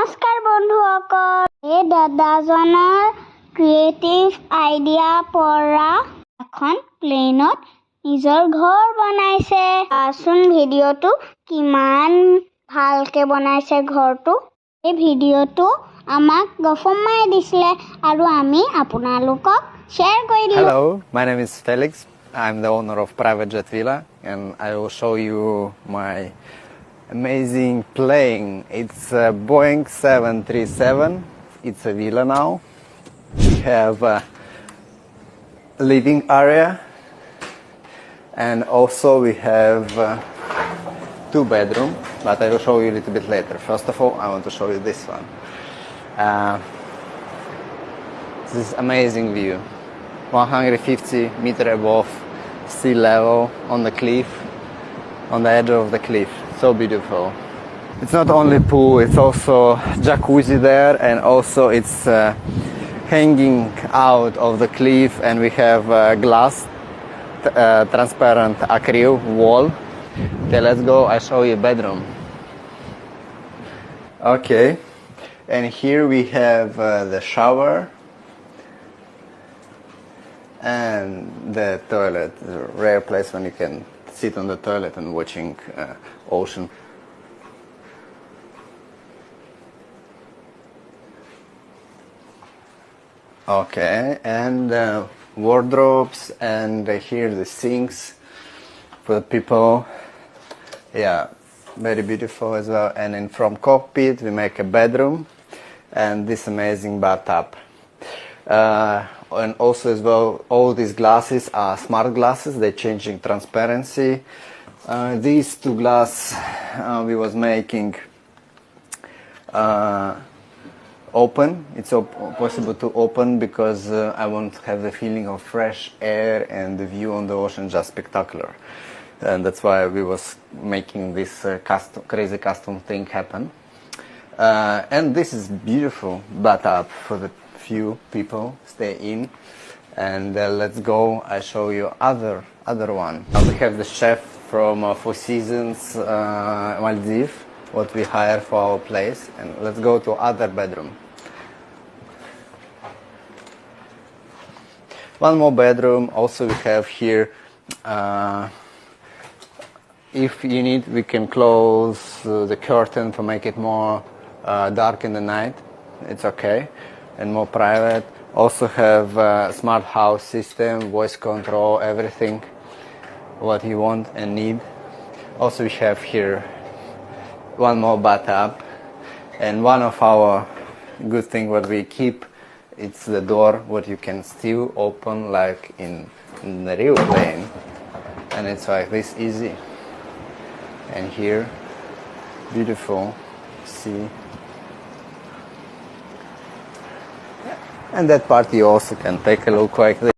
নমস্কাৰ বন্ধুসকল, এই দাদাজনৰ ক্ৰিয়েটিভ আইডিয়া পৰা এখন প্লেনত নিজৰ ঘৰ বনাইছে। চোন ভিডিঅ'টো কিমান ভালকে বনাইছে ঘৰটো। এই ভিডিঅ'টো আমাক গফমাই দিছিলে আৰু আমি আপোনালোকক শ্বেয়াৰ কৰি দিলোঁ। Hello, my name is Felix. I'm the owner of Private Jet Villa, and I will show you my amazing plane. It's a Boeing 737. It's a villa now. We have a living area, and also we have 2 bedrooms, but I will show you a little bit later. First of all, I want to show you this one. This is amazing view. 150 meters above sea level on the cliff, on the edge of the cliff. So beautiful. It's not only pool, it's also jacuzzi there, and also it's hanging out of the cliff, and we have glass transparent acrylic wall. Okay, let's go. I show you bedroom. Okay, and here we have the shower and the toilet. It's a rare place when you can sit on the toilet and watching ocean. Okay, and wardrobes, and here the sinks for the people. Yeah, very beautiful as well. And in from cockpit we make a bedroom and this amazing bathtub. And also as well, all these glasses are smart glasses. They're changing transparency. These 2 glass we was making open. It's possible to open because I want to have the feeling of fresh air, and the view on the ocean just spectacular. And that's why we was making this crazy custom thing happen. And this is beautiful bathtub for the few people stay in. And let's go. I show you other one. We have the chef from Four Seasons Maldives, what we hire for our place. And let's go to other bedroom. One more bedroom. Also we have here. If you need, we can close the curtain to make it more dark in the night. It's okay, and more private. Also have smart house system, voice control, everything what you want and need. Also we have here one more bathtub, and one of our good thing what we keep, it's the door what you can still open like in the real plane, and it's like this easy. And here, beautiful sea. And that part you also can take a look like this.